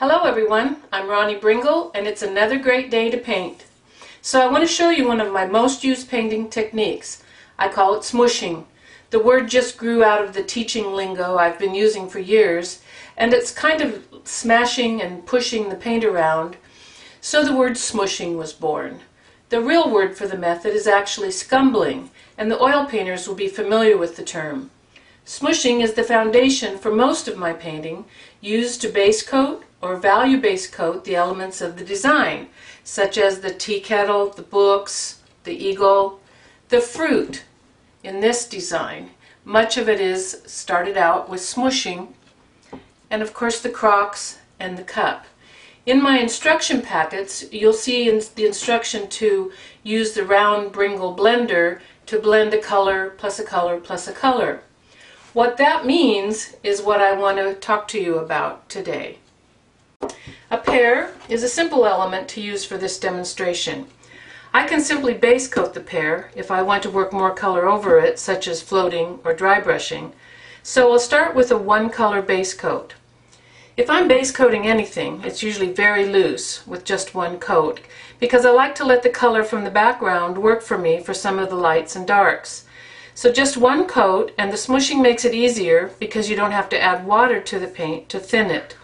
Hello everyone, I'm Ronnie Bringle and it's another great day to paint. So I want to show you one of my most used painting techniques. I call it smooshing. The word just grew out of the teaching lingo I've been using for years, and it's kind of smashing and pushing the paint around, so the word smooshing was born. The real word for the method is actually scumbling, and the oil painters will be familiar with the term. Smooshing is the foundation for most of my painting, used to base coat or value base coat the elements of the design, such as the tea kettle, the books, the eagle, the fruit. In this design, much of it is started out with smooshing, and of course the crocks and the cup. In my instruction packets, you'll see in the instruction to use the round Bringle blender to blend a color plus a color plus a color. What that means is what I want to talk to you about today. A pear is a simple element to use for this demonstration. I can simply base coat the pear if I want to work more color over it, such as floating or dry brushing. So I'll start with a one color base coat. If I'm base coating anything, it's usually very loose with just one coat, because I like to let the color from the background work for me for some of the lights and darks. So just one coat, and the smooshing makes it easier because you don't have to add water to the paint to thin it.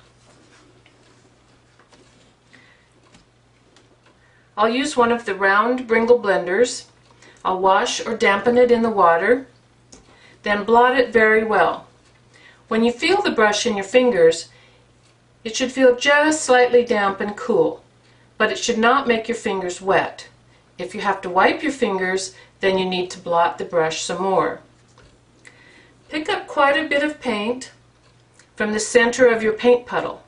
I'll use one of the round Bringle blenders. I'll wash or dampen it in the water, then blot it very well. When you feel the brush in your fingers, it should feel just slightly damp and cool, but it should not make your fingers wet. If you have to wipe your fingers, then you need to blot the brush some more. Pick up quite a bit of paint from the center of your paint puddle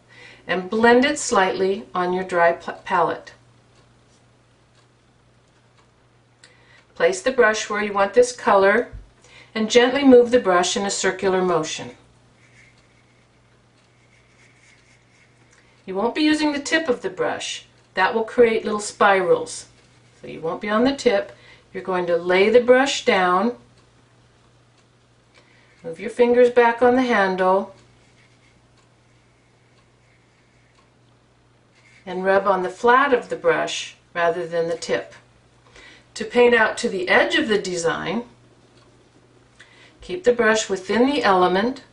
and blend it slightly on your dry palette. Place the brush where you want this color and gently move the brush in a circular motion. You won't be using the tip of the brush. That will create little spirals. So you won't be on the tip. You're going to lay the brush down, move your fingers back on the handle, and rub on the flat of the brush rather than the tip. To paint out to the edge of the design, keep the brush within the element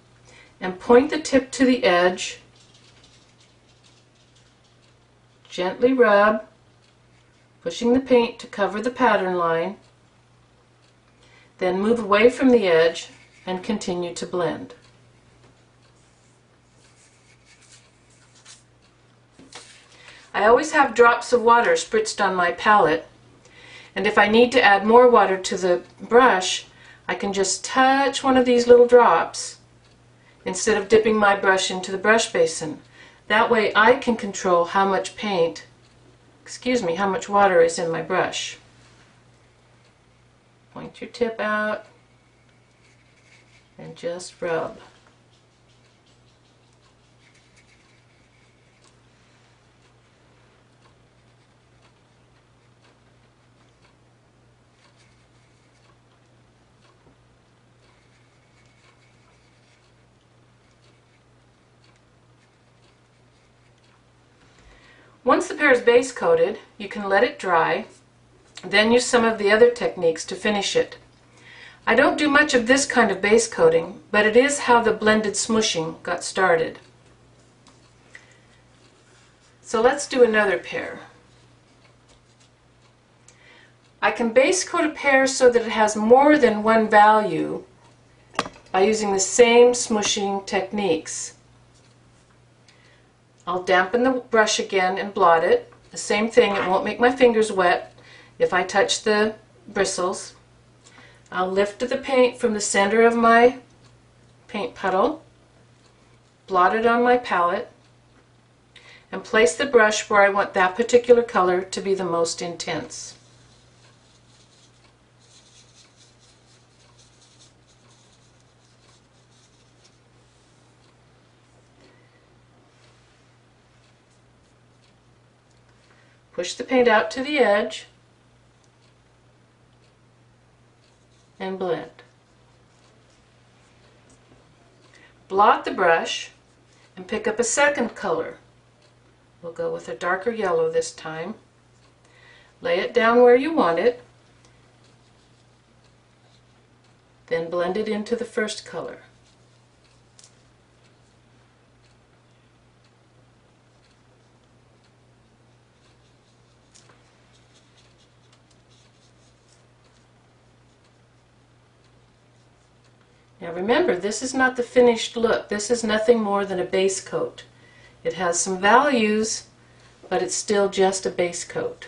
and point the tip to the edge. Gently rub, pushing the paint to cover the pattern line, then move away from the edge and continue to blend. I always have drops of water spritzed on my palette, and if I need to add more water to the brush, I can just touch one of these little drops instead of dipping my brush into the brush basin. That way I can control how much how much water is in my brush. Point your tip out and just rub. Once the pear is base coated, you can let it dry, then use some of the other techniques to finish it. I don't do much of this kind of base coating, but it is how the blended smooshing got started. So let's do another pear. I can base coat a pear so that it has more than one value by using the same smooshing techniques. I'll dampen the brush again and blot it. The same thing, it won't make my fingers wet if I touch the bristles. I'll lift the paint from the center of my paint puddle, blot it on my palette, and place the brush where I want that particular color to be the most intense. Push the paint out to the edge and blend. Blot the brush and pick up a second color We'll go with a darker yellow this time. Lay it down where you want it, then blend it into the first color. Now remember, this is not the finished look. This is nothing more than a base coat. It has some values, but it's still just a base coat.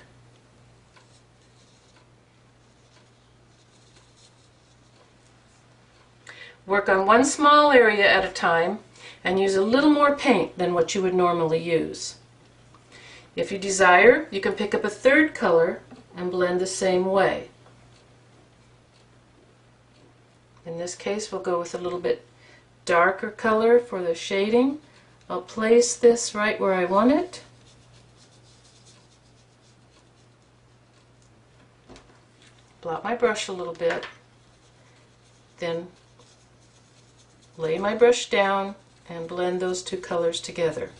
Work on one small area at a time and use a little more paint than what you would normally use. If you desire, you can pick up a third color and blend the same way. In this case, we'll go with a little bit darker color for the shading. I'll place this right where I want it. Blot my brush a little bit. Then lay my brush down and blend those two colors together.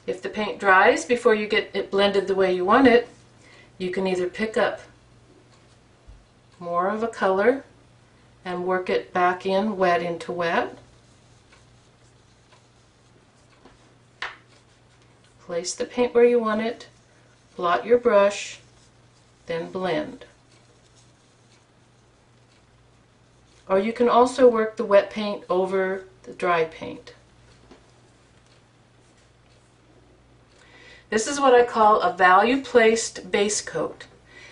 If the paint dries before you get it blended the way you want it, you can either pick up more of a color and work it back in wet into wet. Place the paint where you want it, blot your brush, then blend. Or you can also work the wet paint over the dry paint. This is what I call a value-placed base coat,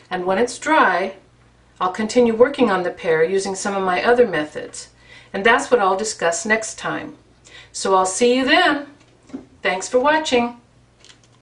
and when it's dry, I'll continue working on the pear using some of my other methods, and that's what I'll discuss next time. So I'll see you then. Thanks for watching.